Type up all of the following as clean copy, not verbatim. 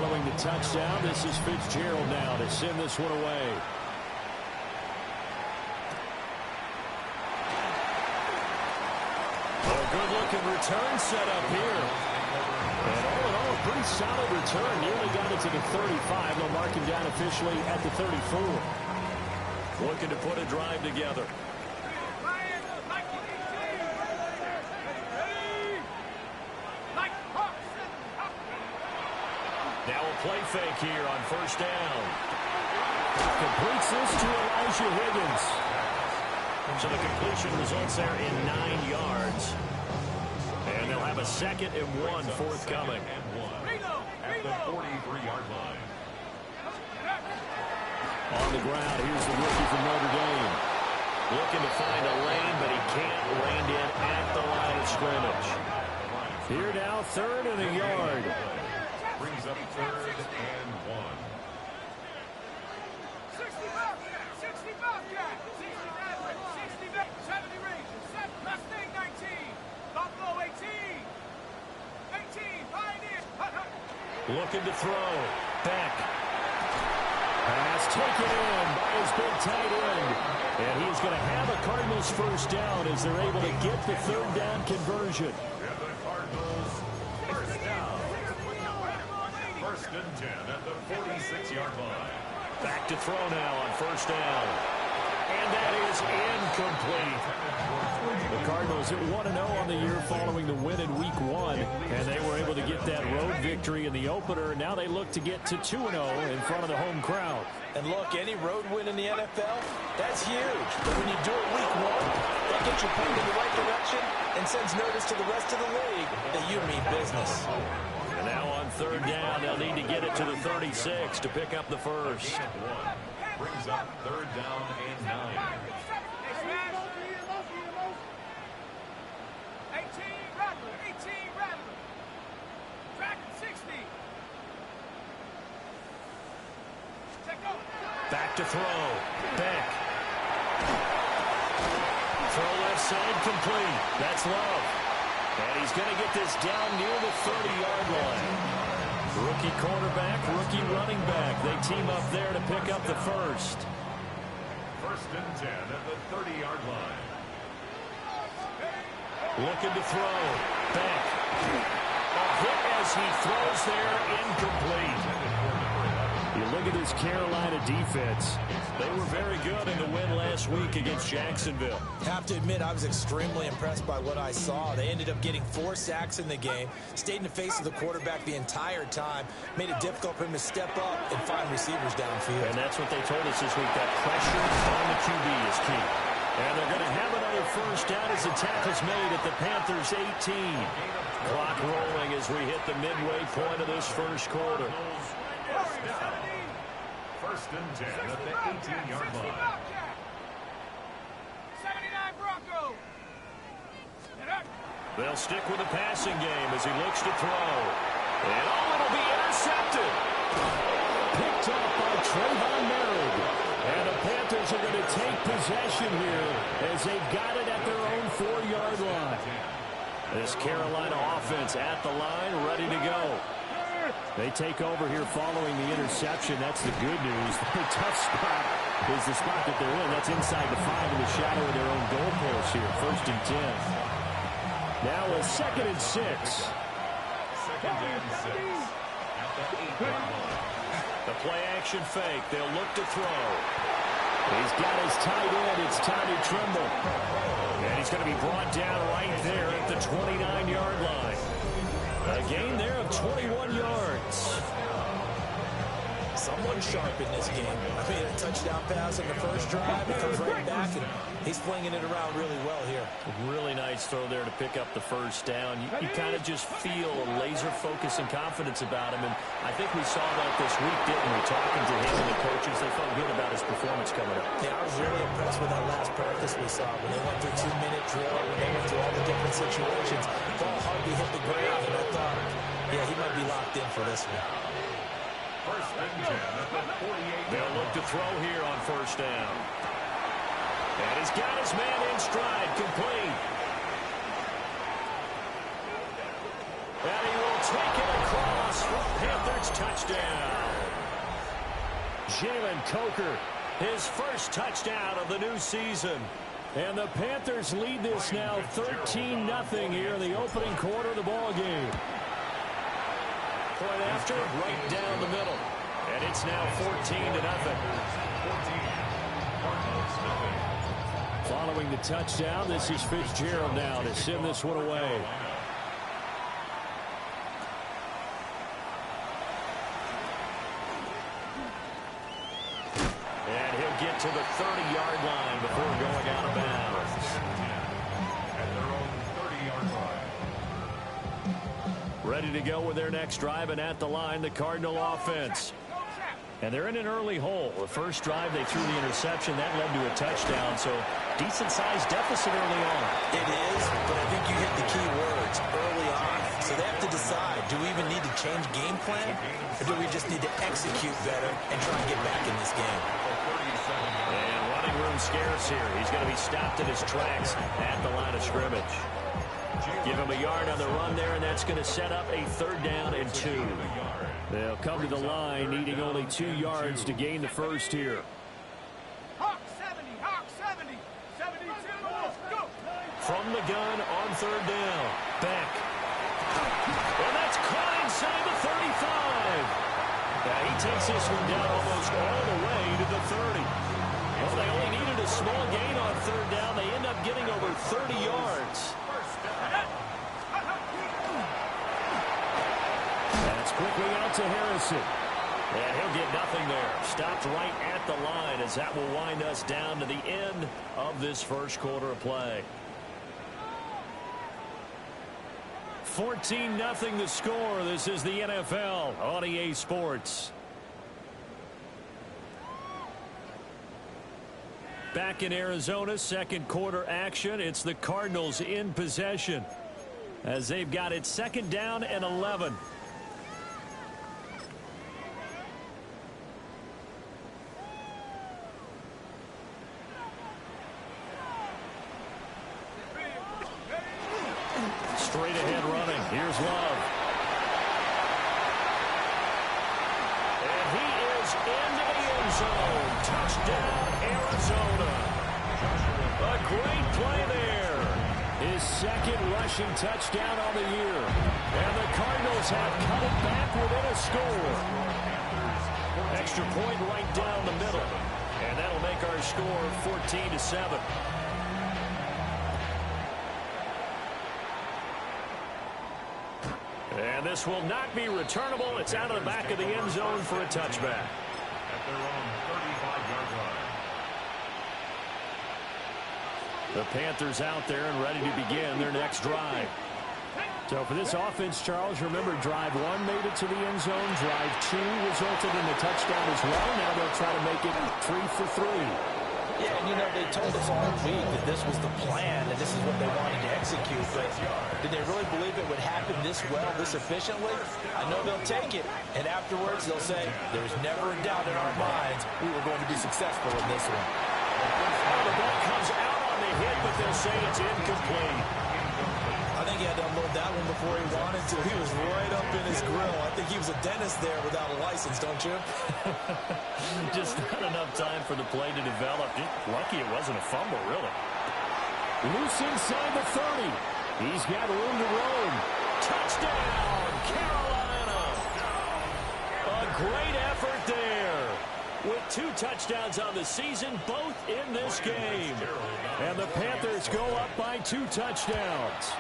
following the touchdown. This is Fitzgerald now to send this one away. A good-looking return set up here. And all in all, a pretty solid return. Nearly got it to the 35. They'll mark him down officially at the 34. Looking to put a drive together. Now a play fake here on first down. Completes this to Elijah Higgins. So the completion results there in 9 yards. And they'll have a 2nd and 1 forthcoming. At the 43-yard line. On the ground, here's the rookie from Notre Dame. Looking to find a lane, but he can't land in at the line of scrimmage. Here now, 3rd and a yard. Brings up 3rd and 1. 70 range, 7, Mustang 19, Buffalo 18, Pioneers. Looking to throw. Beck. Pass taken in by his big tight end. And he's going to have a Cardinals first down as they're able to get the 3rd down conversion. And the Cardinals first down. 1st and 10 at the 46-yard line. Back to throw now on first down. And that is incomplete. The Cardinals at 1-0 on the year following the win in Week 1. And they were able to get that road victory in the opener. Now they look to get to 2-0 in front of the home crowd. And look, any road win in the NFL, that's huge. But when you do it Week 1, that gets you pulled in the right direction and sends notice to the rest of the league that you mean business. And now on 3rd down, they'll need to get it to the 36 to pick up the first. Brings up 3rd down and 9. 18 Rattler. Track 60. Back to throw. Beck. Throw left side complete. That's Love. And he's going to get this down near the 30-yard line. Rookie quarterback, rookie running back. They team up there to pick up the first. 1st and 10 at the 30-yard line. Looking to throw. Beck. A hit as he throws there, incomplete. You look at this Carolina defense. They were very good in the win last week against Jacksonville. Have to admit, I was extremely impressed by what I saw. They ended up getting 4 sacks in the game, stayed in the face of the quarterback the entire time, made it difficult for him to step up and find receivers downfield. And that's what they told us this week, that pressure on the QB is key. And they're going to have another first down as the tackle's made at the Panthers' 18. Clock rolling as we hit the midway point of this first quarter. 1st and 10 at the 18-yard line. 79 Bronco. They'll stick with the passing game as he looks to throw. And it'll be intercepted. Picked up by Trayvon Merritt. And the Panthers are going to take possession here as they've got it at their own 4-yard line. This Carolina offense at the line, ready to go. They take over here following the interception. That's the good news. The tough spot is the spot that they're in. That's inside the 5 in the shadow of their own goalpost here. 1st and 10. Now a 2nd and 6. 2nd and 6 at the 8-yard line. The play action fake. They'll look to throw. He's got his tight end. It's Tommy Tremble. And he's going to be brought down right there at the 29-yard line. A gain there of 21 yards. Someone sharp in this game. I mean, a touchdown pass on the first drive. He comes right back, and he's flinging it around really well here. Really nice throw there to pick up the first down. You kind of just feel a laser focus and confidence about him, and I think we saw that this week, didn't we? Talking to him and the coaches, they felt good about his performance coming up. Yeah, I was really impressed with that last practice we saw when they went through 2-minute drill, when they went through all the different situations. Ball hardly hit the ground, and I thought, yeah, he might be locked in for this one. 1st and 10 at the 48. They'll look to throw here on first down. And he's got his man in stride, complete. And he will take it across Panthers touchdown. Jalen Coker, his first touchdown of the new season. And the Panthers lead this now 13-0 here in the opening quarter of the ball game. Point after, right down the middle. And it's now 14-0. Following the touchdown, this is Fitzgerald now to send this one away. And he'll get to the 30-yard line before going out of bounds. At their own 30-yard line. Ready to go with their next drive, and at the line, the Cardinal offense. And they're in an early hole. The first drive, they threw the interception. That led to a touchdown, so decent-sized deficit early on. It is, but I think you hit the key words, early on. So they have to decide, do we even need to change game plan, or do we just need to execute better and try and get back in this game? And running room scarce here. He's going to be stopped in his tracks at the line of scrimmage. Give him a yard on the run there, and that's going to set up a 3rd down and 2. They'll come to the line, needing only 2 yards to gain the first here. Hawk 70, Hawk 70, 72, go! From the gun on 3rd down. Back. And that's caught inside the 35. Now he takes this one down almost all the way to the 30. Well, they only needed a small gain on 3rd down. They end up getting over 30 yards. That's quickly out to Harrison. And he'll get nothing there. Stopped right at the line as that will wind us down to the end of this first quarter of play. 14-0 the score. This is the NFL on EA Sports. Back in Arizona, second quarter action. It's the Cardinals in possession as they've got it 2nd down and 11. Straight ahead running. Here's Love. And he is into the end zone. Touchdown, Arizona. A great play there. His 2nd rushing touchdown on the year. And the Cardinals have cut it back within a score. Extra point right down the middle. And that'll make our score 14-7. And this will not be returnable. It's out of the back of the end zone for a touchback. At their own 35-yard line. The Panthers out there and ready to begin their next drive. So for this offense, Charles, remember drive 1 made it to the end zone. Drive 2 resulted in a touchdown as well. Now they'll try to make it 3 for 3. Yeah, and you know, they told us all week that this was the plan and this is what they wanted to execute. But did they really believe it would happen this well, this efficiently? I know they'll take it. And afterwards, they'll say, there's never a doubt in our minds we were going to be successful in this one. Well, the ball comes out on the hit, but they'll say it's incomplete. I think he had to unload that one before he wanted to. He was right up in his grill. I think he was a dentist there without a license, don't you? Just not enough time for the play to develop. Lucky it wasn't a fumble, really. Loose inside the 30. He's got room to roam. Touchdown, Carolina. A great effort there. With 2 touchdowns on the season, both in this game. And the Panthers go up by 2 touchdowns.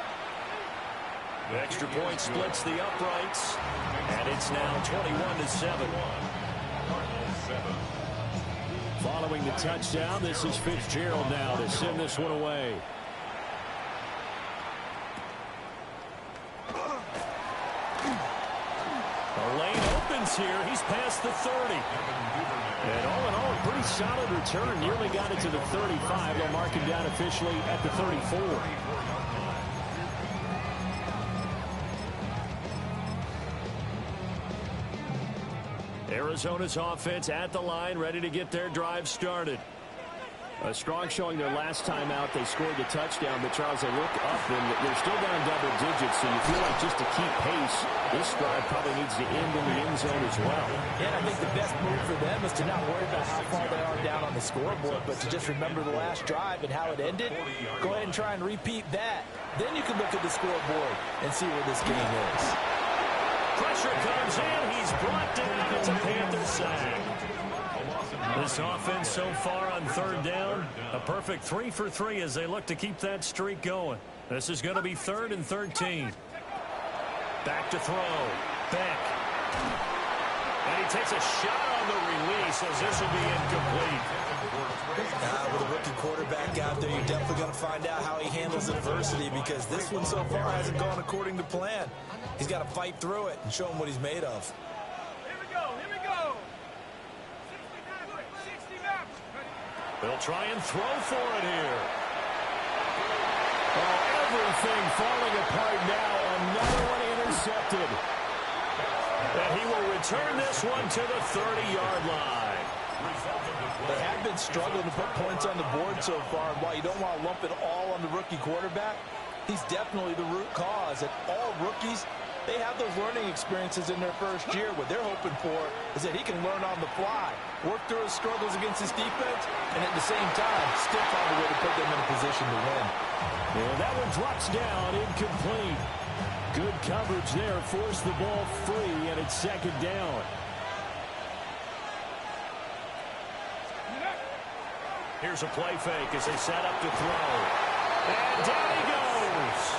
The extra point splits the uprights, and it's now 21-7. Following the touchdown, this is Fitzgerald now to send this one away. The lane opens here. He's past the 30. And all in all, a pretty solid return. Nearly got it to the 35. They'll mark him down officially at the 34. Arizona's offense at the line, ready to get their drive started. A strong showing their last time out. They scored the touchdown, but Charles, they look up and they're still down double digits, so you feel like just to keep pace, this drive probably needs to end in the end zone as well. Yeah, and I think the best move for them is to not worry about how far they are down on the scoreboard, but to just remember the last drive and how it ended. Go ahead and try and repeat that. Then you can look at the scoreboard and see where this game is. Pressure comes in. He's brought down. It's a Panther sack. This offense so far on third down, a perfect 3 for 3 as they look to keep that streak going. This is going to be 3rd and 13. Back to throw. Beck. And he takes a shot on the release as this will be incomplete. With a rookie quarterback out there, you're definitely going to find out how he handles adversity, because this one so far hasn't gone according to plan. He's got to fight through it and show him what he's made of. Here we go. Here we go. 60 laps. They'll try and throw for it here. Oh, everything falling apart now. Another one intercepted. And he will return this one to the 30-yard line. They have been struggling to put points on the board so far. And while you don't want to lump it all on the rookie quarterback, he's definitely the root cause. And all rookies, they have those learning experiences in their first year. What they're hoping for is that he can learn on the fly, work through his struggles against his defense, and at the same time, still find a way to put them in a position to win. Well, that one drops down, incomplete. Good coverage there, forced the ball free, and it's 2nd down. Here's a play fake as they set up to throw. And down he goes.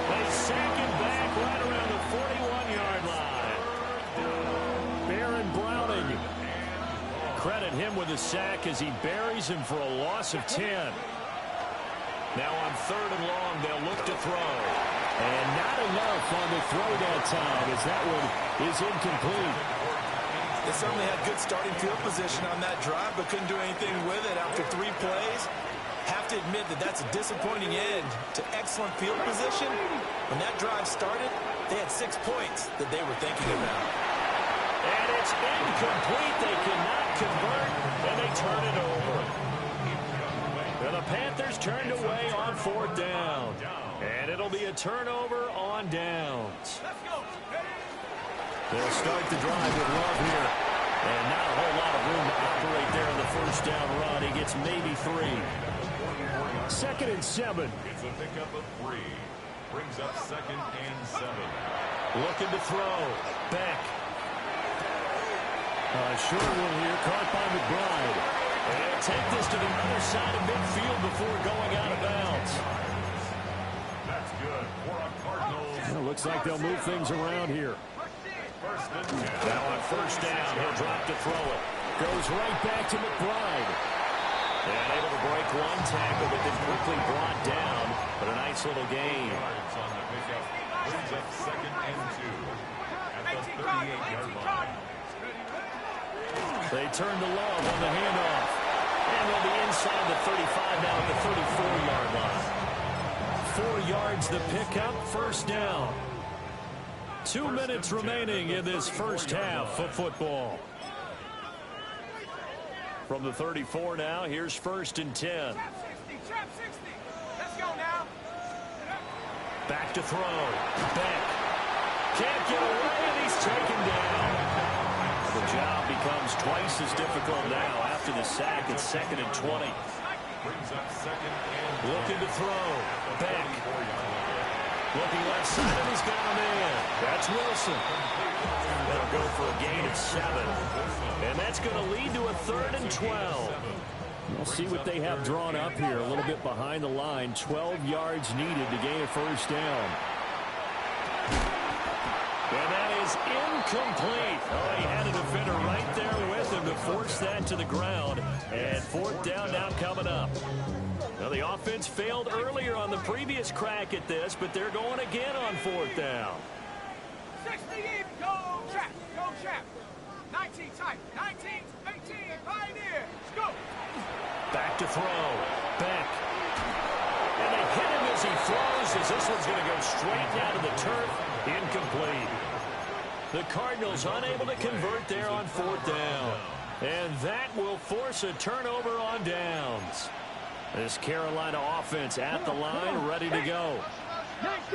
They sack him back right around the 41-yard line. Baron Browning. Credit him with a sack as he buries him for a loss of 10. Now on 3rd and long, they'll look to throw. And not enough on the throw that time as that one is incomplete. They certainly had good starting field position on that drive, but couldn't do anything with it after 3 plays. Have to admit that that's a disappointing end to excellent field position. When that drive started, they had 6 points that they were thinking about. And it's incomplete. They cannot convert, and they turn it over. And the Panthers turned away on 4th down. And it'll be a turnover on downs. They'll start the drive with Love here. And not a whole lot of room to operate there in the first down run. He gets maybe 3. 2nd and 7. It's a pickup of 3. Brings up 2nd and 7. Looking to throw. Beck. Short one here, caught by McBride. And they'll take this to the other side of midfield before going out of bounds. That's good for a Cardinals. Well, looks like they'll move things around here. 1st and 10. Now on 1st down, he'll drop to throw it. Goes right back to McBride. And able to break one tackle, but then quickly brought down. But a nice little gain. Yards on the pickup. Brings up 2nd and 2. At the 38-yard line. They turn to Love on the handoff. And they'll be inside the 35 now at the 34-yard line. 4 yards the pickup, 1st down. 2 minutes remaining in this first half of football. From the 34 now, here's 1st and 10. Trap 60. Let's go now. Back to throw. Beck. Can't get away, and he's taken down. The job becomes twice as difficult now after the sack. It's 2nd and 20. Brings up 2nd and Looking to throw. Beck. Looking left side, and he's got him in. That's Wilson. That'll go for a gain of 7. And that's going to lead to a 3rd and 12. We'll see what they have drawn up here. A little bit behind the line. 12 yards needed to gain a 1st down. And that is incomplete. Oh, he had a defender right there with him to force that to the ground. And 4th down now coming up. Now, the offense failed earlier on the previous crack at this, but they're going again on 4th down. 60 in. Go trap. Go trap. 19 tight. 19, 18. Pioneer. Let's go. Back to throw. Beck. And they hit him as he throws, as this one's going to go straight down to the turf. Incomplete. The Cardinals unable to convert there on 4th down. And that will force a turnover on downs. This Carolina offense at the line, ready to go.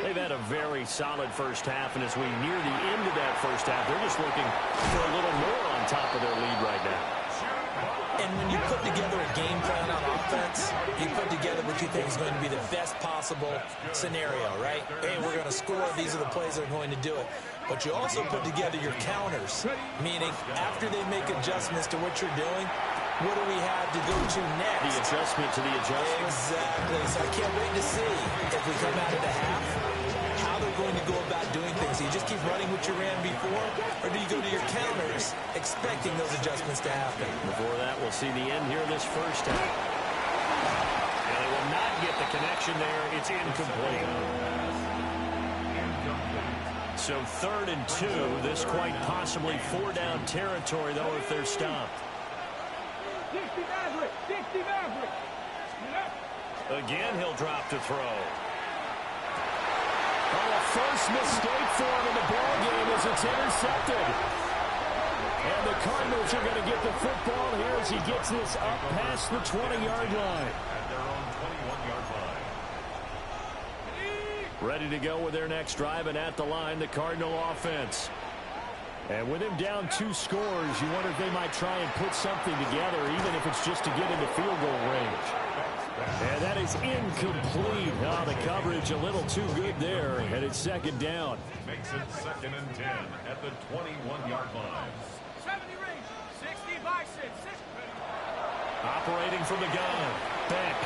They've had a very solid first half, and as we near the end of that first half, they're just looking for a little more on top of their lead right now. And when you put together a game plan on offense, you put together what you think is going to be the best possible scenario, right? Hey, we're going to score. These are the plays that are going to do it. But you also put together your counters, meaning after they make adjustments to what you're doing, what do we have to go to next? The adjustment to the adjustment. Exactly. So I can't wait to see if we come out of the half, how they're going to go about doing things. Do you just keep running what you ran before, or do you go to your counters expecting those adjustments to happen? Before that, we'll see the end here in this first half. And they will not get the connection there. It's incomplete. So 3rd and 2. This quite possibly 4-down territory, though, if they're stopped. Again, he'll drop to throw. Oh, a first mistake for him in the ball game as it's intercepted. And the Cardinals are going to get the football here as he gets this up past the 20-yard line. At their own 21-yard line. Ready to go with their next drive, and at the line, the Cardinal offense. And with him down 2 scores, you wonder if they might try and put something together, even if it's just to get into field goal range. And that is incomplete. Oh, the coverage a little too good there, and it's 2nd down. Makes it 2nd and 10 at the 21-yard line. 70 range, 60 by 6. Operating from the gun. Beck.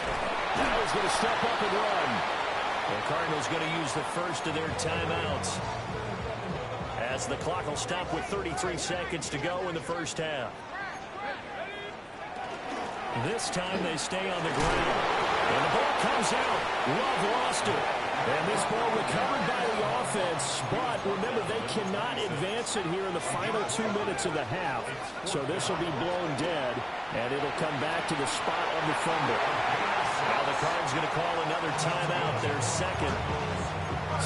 Now he's going to step up and run. The Cardinals going to use the first of their timeouts, as the clock will stop with 33 seconds to go in the first half. This time they stay on the ground. And the ball comes out. Love lost it. And this ball recovered by the offense. But remember, they cannot advance it here in the final 2 minutes of the half. So this will be blown dead. And it'll come back to the spot of the fumble. Now the Cards going to call another timeout. Their second.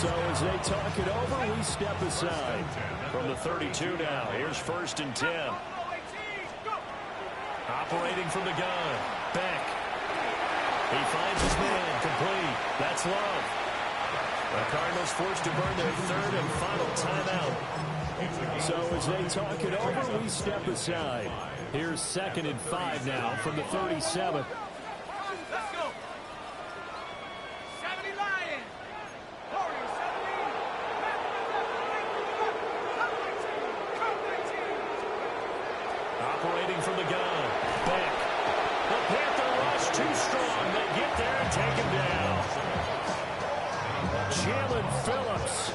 So as they talk it over, we step aside. From the 32 now, here's 1st and 10. Operating from the gun. Beck. He finds his man. Complete. That's Love. The Cardinals forced to burn their 3rd and final timeout. So as they talk it over, we step aside. Here's 2nd and 5 now from the 37. Let's go. 70 Lions. Warriors 70. Operating from the gun. Beck. The Panther rush too strong. They get there and take him down. Jalen Phillips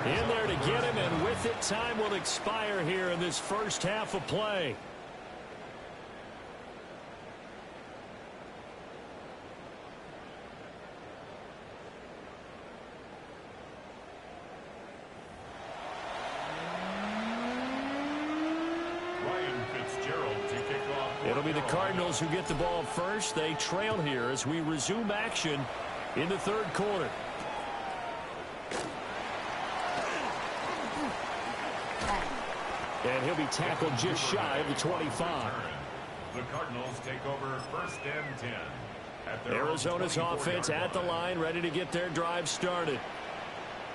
in there to get him, and with it, time will expire here in this first half of play. It'll be the Cardinals who get the ball first. They trail here as we resume action in the 3rd quarter. And he'll be tackled just shy of the 25. The Cardinals take over 1st and 10. At their Arizona's offense at the line, ready to get their drive started.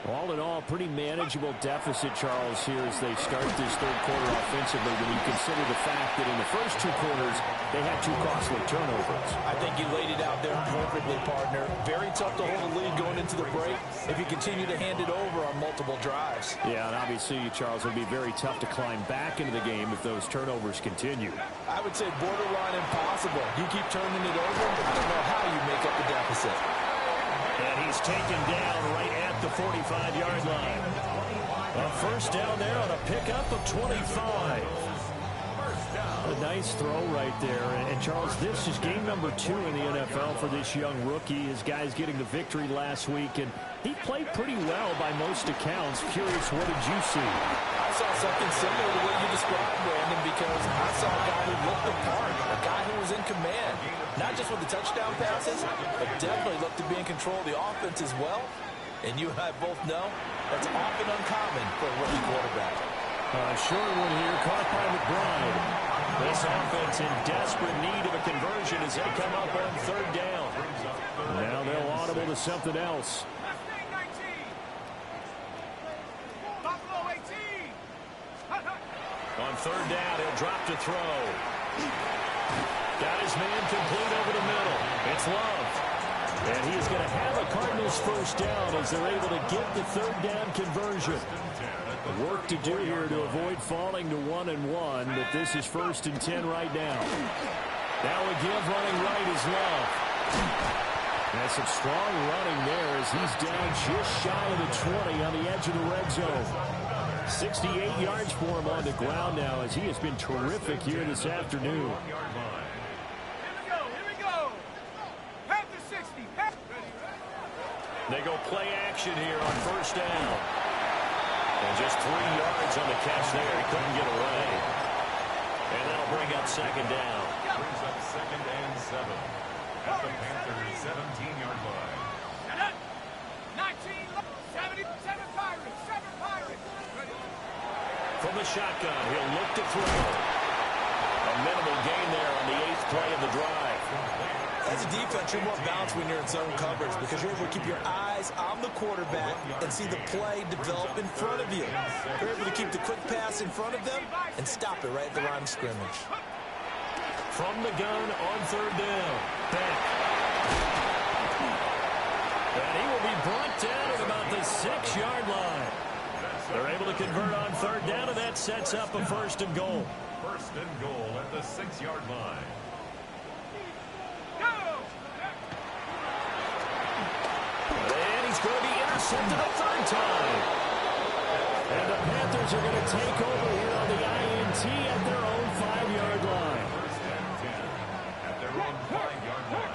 All in all, pretty manageable deficit, Charles, here as they start this 3rd quarter offensively when you consider the fact that in the first 2 quarters, they had 2 costly turnovers. I think you laid it out there perfectly, partner. Very tough to hold a lead going into the break if you continue to hand it over on multiple drives. Yeah, and obviously, Charles, it would be very tough to climb back into the game if those turnovers continue. I would say borderline impossible. You keep turning it over, I don't know how you make up the deficit. And he's taken down right at the 45-yard line. A first down there on a pickup of 25. A nice throw right there. And Charles, this is game number 2 in the NFL for this young rookie. His guys getting the victory last week, and he played pretty well by most accounts. Curious, what did you see? I saw something similar to what you described, Brandon, because I saw a guy who looked the part, a guy who was in command. Not just with the touchdown passes, but definitely looked to be in control of the offense as well. And you and I both know that's often uncommon for a rookie quarterback. Short one here, caught by McBride. This offense in desperate need of a conversion as they come up on third down. Now they'll audible to something else. Mustang 19. Buffalo 18. On third down, he'll drop to throw. Got his man complete over the middle. It's Love. And he is going to have a Cardinals first down as they're able to get the third down conversion. Work to do here to avoid falling to 1-1, but this is 1st and 10 right now. Now a give running right is Love. That's some strong running there as he's down just shy of the 20 on the edge of the red zone. 68 yards for him on the ground now as he has been terrific here this afternoon. Here we go. Panther 60. They go play action here on first down. And just 3 yards on the catch there. He couldn't get away. And that'll bring up second down. Brings up 2nd and 7 at the Panthers' 17-yard line. 19, 77 Pirates, 7 Pirates. From the shotgun, he'll look to throw. A minimal gain there on the 8th play of the drive. As a defense, you're more balanced when you're in zone coverage because you're able to keep your eyes on the quarterback and see the play develop in front of you. You're able to keep the quick pass in front of them and stop it right at the line of scrimmage. From the gun on third down. Back. And he will be brought down at about the 6-yard line. They're able to convert on third down, and that sets up a 1st and goal. 1st and goal at the 6-yard line. And he's going to be intercepted a third time. And the Panthers are going to take over here on the INT at their own 5-yard line. 1st and 10 at their own 5-yard line.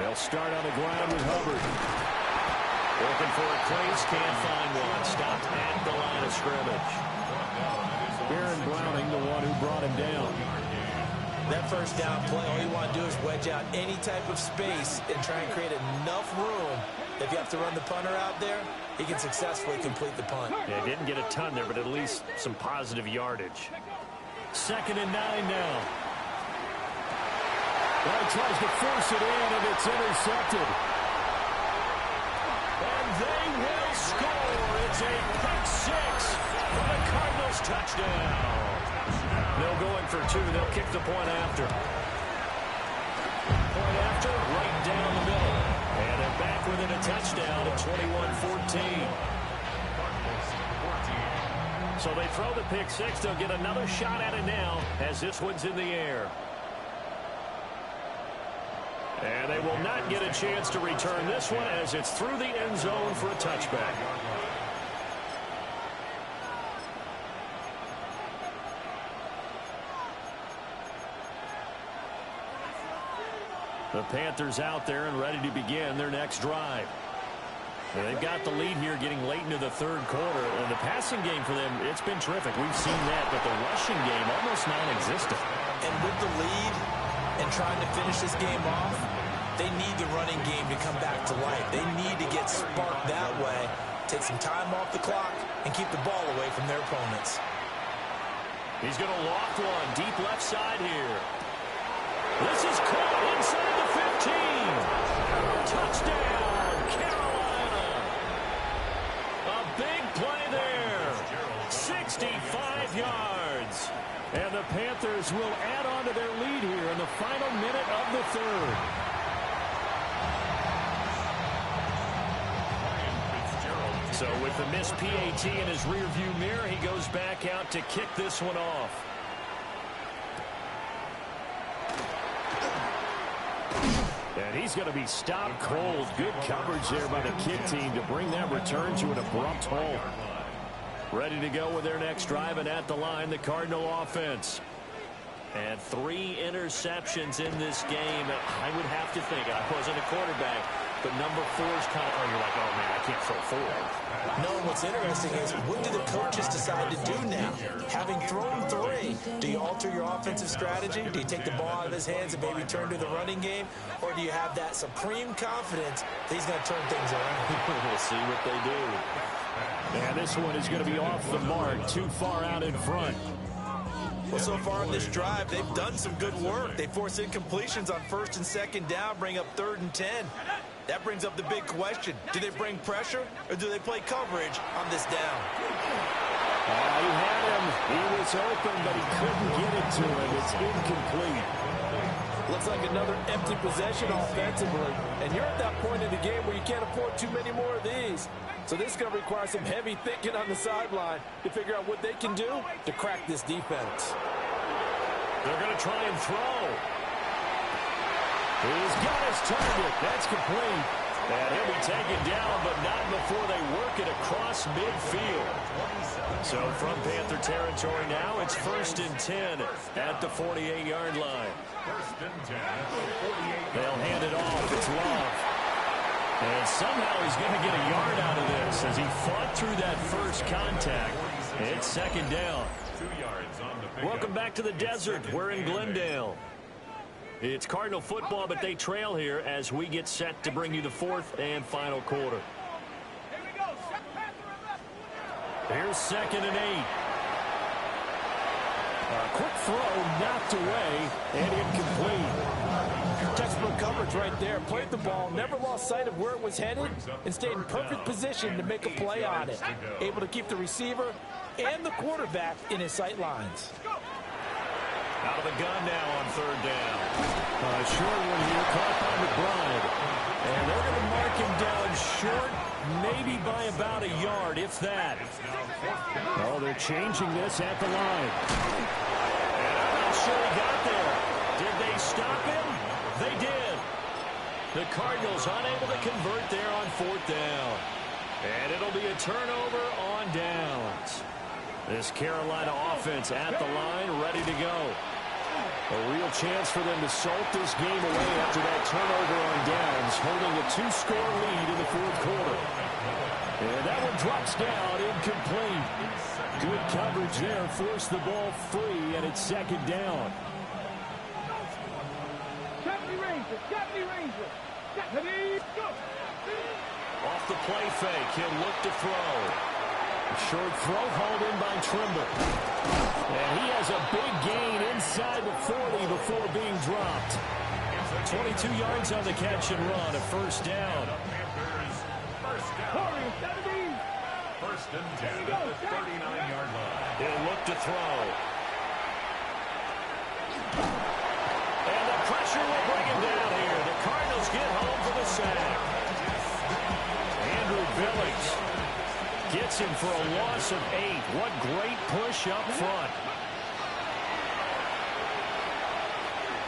They'll start on the ground with Hubbard. Looking for a crease, can't find one. Stopped at the line of scrimmage. Baron Browning, the one who brought him down. That first down play, all you want to do is wedge out any type of space and try and create enough room. If you have to run the punter out there, he can successfully complete the punt. Yeah, didn't get a ton there, but at least some positive yardage. 2nd and 9 now. Well, he tries to force it in, and it's intercepted. And they will score. It's a pick 6 for the Cardinals touchdown. They'll go in for 2. They'll kick the point after. Point after, right down the middle. And they're back within a touchdown at 21-14. So they throw the pick 6. They'll get another shot at it now as this one's in the air. And they will not get a chance to return this one as it's through the end zone for a touchback. The Panthers out there and ready to begin their next drive. They've got the lead here getting late into the third quarter. And the passing game for them, it's been terrific. We've seen that, but the rushing game almost non-existent. And with the lead and trying to finish this game off, they need the running game to come back to life. They need to get sparked that way, take some time off the clock, and keep the ball away from their opponents. He's going to loft one deep left side here. This is caught inside the 15. Touchdown, Carolina. A big play there. 65 yards. And the Panthers will add on to their lead here in the final minute of the third. So with the missed PAT in his rearview mirror, he goes back out to kick this one off. And he's going to be stopped cold. Good coverage there by the kick team to bring that return to an abrupt halt. Ready to go with their next drive, and at the line, the Cardinal offense. And 3 interceptions in this game. I would have to think, I wasn't a quarterback, but number 4 is kind of, you're like, oh man, I can't throw 4. No, what's interesting is what do the coaches decide to do now? Having thrown 3, do you alter your offensive strategy? Do you take the ball out of his hands and maybe turn to the running game? Or do you have that supreme confidence that he's going to turn things around? We'll see what they do. And this one is going to be off the mark, too far out in front. Well, so far in this drive, they've done some good work. They force incompletions on 1st and 2nd down, bring up 3rd and 10. That brings up the big question. Do they bring pressure, or do they play coverage on this down? He had him. He was open, but he couldn't get it to him. It's incomplete. Looks like another empty possession offensively. And you're at that point in the game where you can't afford too many more of these. So this is going to require some heavy thinking on the sideline to figure out what they can do to crack this defense. They're going to try and throw. He's got his target. That's complete. And he'll be taken down, but not before they work it across midfield. So from Panther territory now, it's 1st and 10 at the 48-yard line. They'll hand it off. It's Love. And somehow he's going to get a yard out of this as he fought through that first contact. It's 2nd down. Welcome back to the desert. We're in Glendale. It's Cardinal football, but they trail here as we get set to bring you the 4th and final quarter. Here's 2nd and 8. A quick throw knocked away and incomplete. Textbook coverage right there. Played the ball, never lost sight of where it was headed, and stayed in perfect position to make a play on it. Able to keep the receiver and the quarterback in his sight lines. Out of the gun now on 3rd down. Short one here, caught by McBride. And they're going to mark him down short, maybe by about a yard, if that. Oh, they're changing this at the line. And I'm not sure he got there. Did they stop him? They did. The Cardinals unable to convert there on 4th down. And it'll be a turnover on downs. This Carolina offense at the line, ready to go. A real chance for them to salt this game away after that turnover on downs, holding a 2-score lead in the 4th quarter. And that one drops down, incomplete. Good coverage there, forced the ball free, and it's 2nd down. Off the play fake, he'll look to throw. Short throw hauled in by Trimble. And he has a big gain inside the 40 before being dropped. 22 yards on the catch and run, a 1st down. 1st and 10 at the 39-yard line. He'll look to throw. And the pressure will bring him down here. The Cardinals get home for the sack. Andrew Billings gets him for a loss of 8. What great push up front.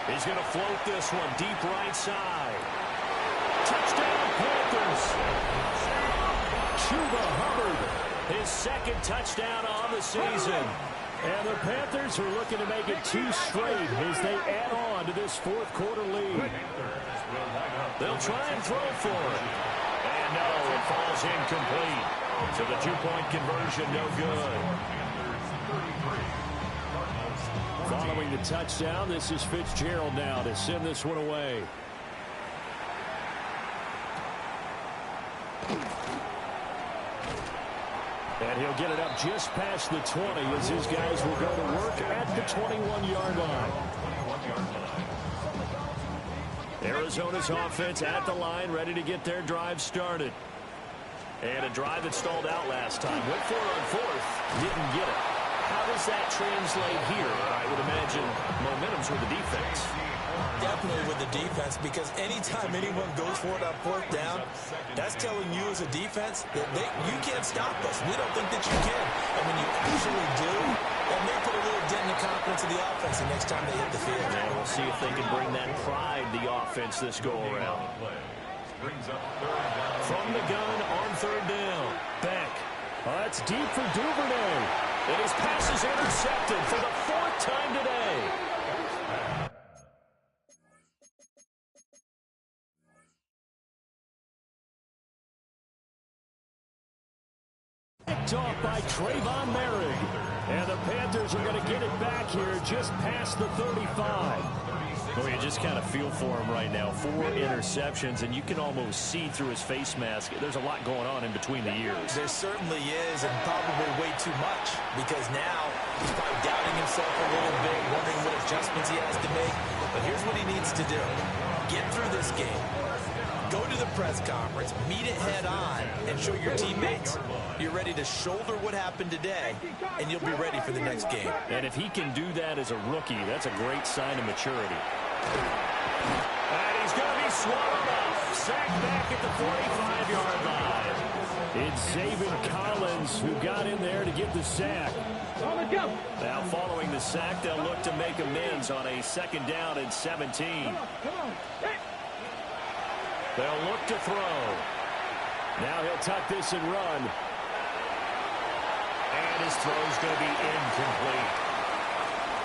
He's going to float this one deep right side. Touchdown Panthers. Chuba Hubbard, his 2nd touchdown on the season. And the Panthers are looking to make it 2 straight as they add on to this 4th quarter lead. They'll try and throw for it. And no, it falls incomplete. So the 2-point conversion, no good. Following the touchdown, this is Fitzgerald now to send this one away. And he'll get it up just past the 20 as his guys will go to work at the 21-yard line. Arizona's offense at the line, ready to get their drive started. And a drive that stalled out last time. Went for it on 4th, didn't get it. How does that translate here? I would imagine momentum's with the defense. Definitely with the defense, because anytime anyone goes for it on 4th down, that's telling you as a defense that you can't stop us. We don't think that you can. And when you actually do, that may put a little dent in the confidence of the offense the next time they hit the field. And we'll see if they can bring that pride to the offense this go-around. From the gun on 3rd down. Beck. Oh, that's deep for Duvernay. And his pass is intercepted for the 4th time today. Picked off by Trayvon Merrick. And the Panthers are going to get it back here just past the 35. Well, you just kind of feel for him right now. 4 interceptions, and you can almost see through his face mask. There's a lot going on in between the ears. There certainly is, and probably way too much, because now he's probably doubting himself a little bit, wondering what adjustments he has to make. But here's what he needs to do. Get through this game. Go to the press conference, meet it head on, and show your teammates you're ready to shoulder what happened today, and you'll be ready for the next game. And if he can do that as a rookie, that's a great sign of maturity. And he's going to be swallowed up. Sacked back at the 45-yard line. It's Zaven Collins who got in there to get the sack. Now following the sack, they'll look to make amends on a 2nd down and 17. They'll look to throw. Now he'll tuck this and run. And his throw's going to be incomplete.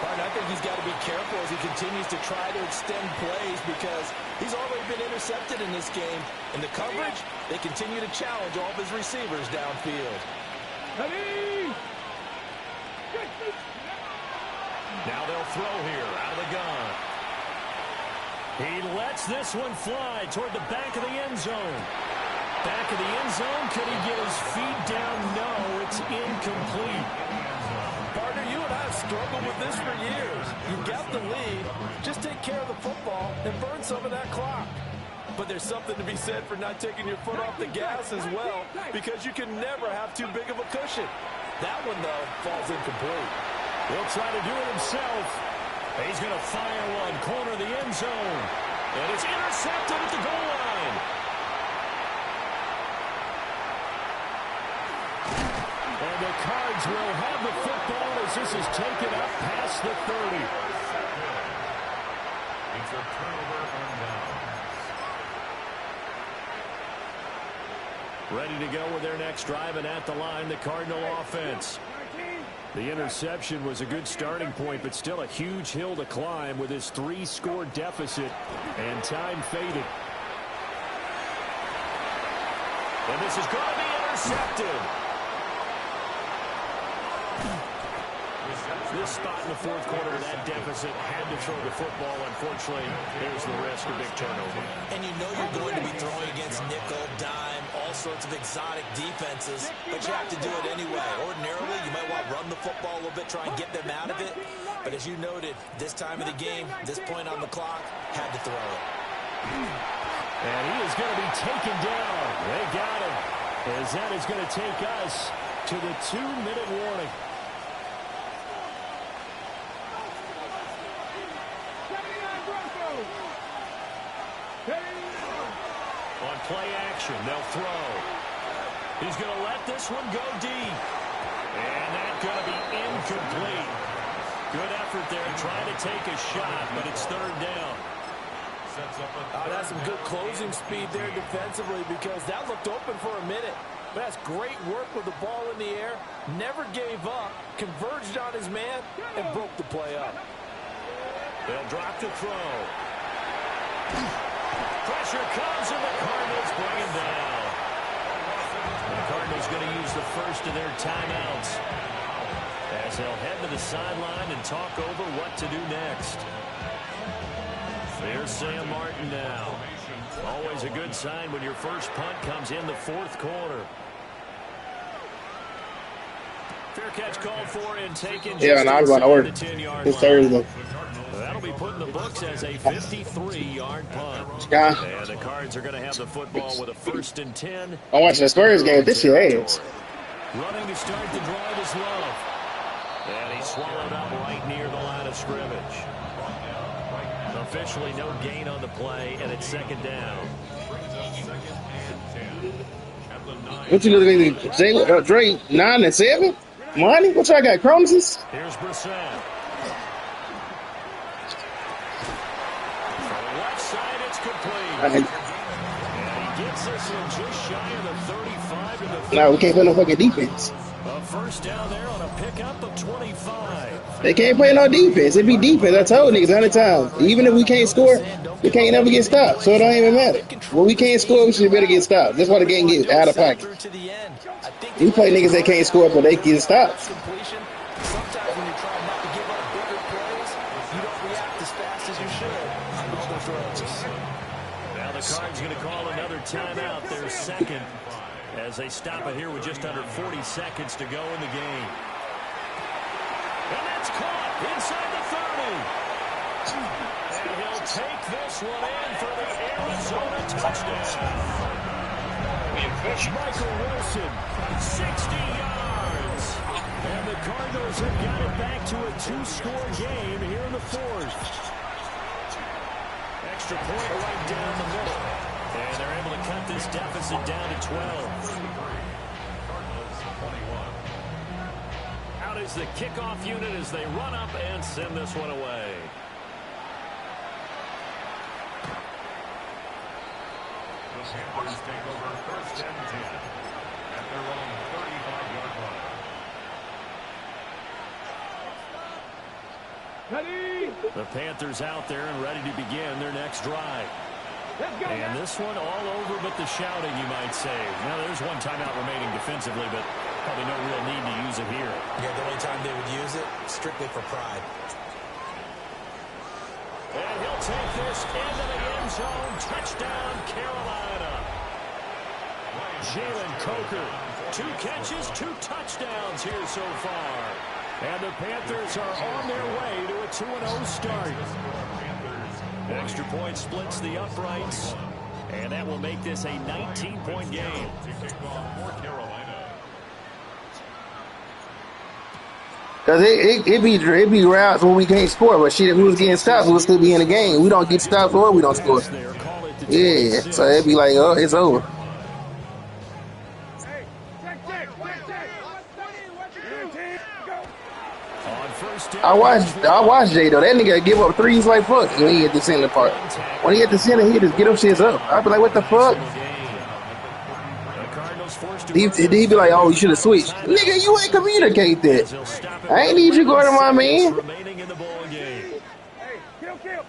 Partner, I think he's got to be careful as he continues to try to extend plays because he's already been intercepted in this game. In the coverage, they continue to challenge all of his receivers downfield. Now they'll throw here out of the gun. He lets this one fly toward the back of the end zone. Back of the end zone. Could he get his feet down? No, it's incomplete. Partner, you and I have struggled with this for years. You've got the lead. Just take care of the football and burn some of that clock. But there's something to be said for not taking your foot off the gas as well, because you can never have too big of a cushion. That one, though, falls incomplete. He'll try to do it himself. He's going to fire one, corner of the end zone. And it's intercepted at the goal line. And the Cards will have the football as this is taken up past the 30. It's a turnover on down. Ready to go with their next drive, and at the line, the Cardinal offense. The interception was a good starting point, but still a huge hill to climb with his 3-score deficit, and time faded. And this is going to be intercepted. This spot in the 4th quarter with that deficit had to throw the football. Unfortunately, there's the risk of big turnover. And you know you're going to be throwing against nickel, dime, all sorts of exotic defenses, but you have to do it anyway. Ordinarily, you might want to run the football a little bit, try and get them out of it. But as you noted, this time of the game, this point on the clock, had to throw it. And he is going to be taken down. They got him. As that is going to take us to the 2-minute warning. On play action, they'll throw. He's going to let this one go deep. And that's going to be incomplete. Good effort there trying to take a shot, but it's 3rd down. That's some good closing speed there defensively because that looked open for a minute. But that's great work with the ball in the air. Never gave up, converged on his man, and broke the play up. They'll drop to throw. Pressure comes, and the Cardinals bring him down. The Cardinals going to use the first of their timeouts as they'll head to the sideline and talk over what to do next. There's Sam Martin now. Always a good sign when your first punt comes in the 4th quarter. Fair catch called for and taken. Yeah, and I'm going to order this Thursday. That'll be put in the books as a 53-yard punt. Yeah. And the Cards are going to have the football with a 1st and 10. I'm watching the Spurs game this year. Ass. Running to start the drive is Love. And he's swallowed up right near the line of scrimmage. Officially no gain on the play, and it's 2nd down. What you looking at? Dre 9 and 7? Money? What y'all got? Chronuses? Here's Brissett. From the left side, it's complete. And he gets this in just shy of the 35 to the 30. No, we can't play no fucking defense. A 1st down there on a pickup of 25. They can't play no defense. It be defense. I told niggas 100 times. Even if we can't score, we can't never get stopped. So it don't even matter. When we can't score, we should better get stopped. That's why the game gets out of pocket. We play niggas that can't score, but they get stopped. Sometimes when you're trying not to give up bigger plays, you don't react as fast as you should. second as they stop it here with just under 40 seconds to go in the game. And that's caught inside the 30. And he'll take this one in for the Arizona touchdown. Michael Wilson, 60 yards. And the Cardinals have got it back to a 2-score game here in the fourth. Extra point right down the middle. And they're able to cut this deficit down to 12. Out is the kickoff unit as they run up and send this one away. The Panthers take over first and 10 at their own 35-yard line. Ready? The Panthers out there and ready to begin their next drive. Let's go. And this one all over but the shouting, you might say. Now, there's one timeout remaining defensively, but probably no real need to use it here. Yeah, the only time they would use it, strictly for pride. And he'll take this into the end zone. Touchdown, Carolina. Jalen Coker, 2 catches, 2 touchdowns here so far. And the Panthers are on their way to a 2-0 start. Extra point splits the uprights, and that will make this a 19-point game. Because it be routes when we can't score, but shit, if we was getting stops, we would still be in the game. We don't get stops or we don't score. Yeah, so it'd be like, oh, it's over. I watched Jay though. That nigga give up threes like fuck when he hit the center part. When he hit the center, he just get them shits up. I'd be like, what the fuck? He'd be like, oh, you should have switched. Nigga, you ain't communicate that. I ain't need you guarding my man. Hey, kill. 13.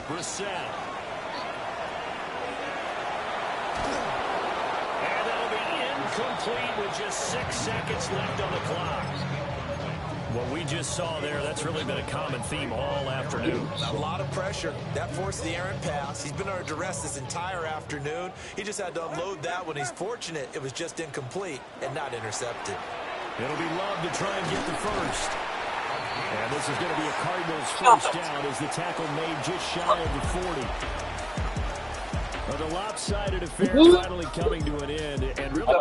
Brissett. And that'll be incomplete with just 6 seconds left on the clock. What we just saw there, that's really been a common theme all afternoon. A lot of pressure. That forced the errant pass. He's been under duress this entire afternoon. He just had to unload that one. He's fortunate it was just incomplete and not intercepted. It'll be Love to try and get the first. And this is going to be a Cardinals first down as the tackle made just shy of the 40. Well, the lopsided affair finally coming to an end. And really...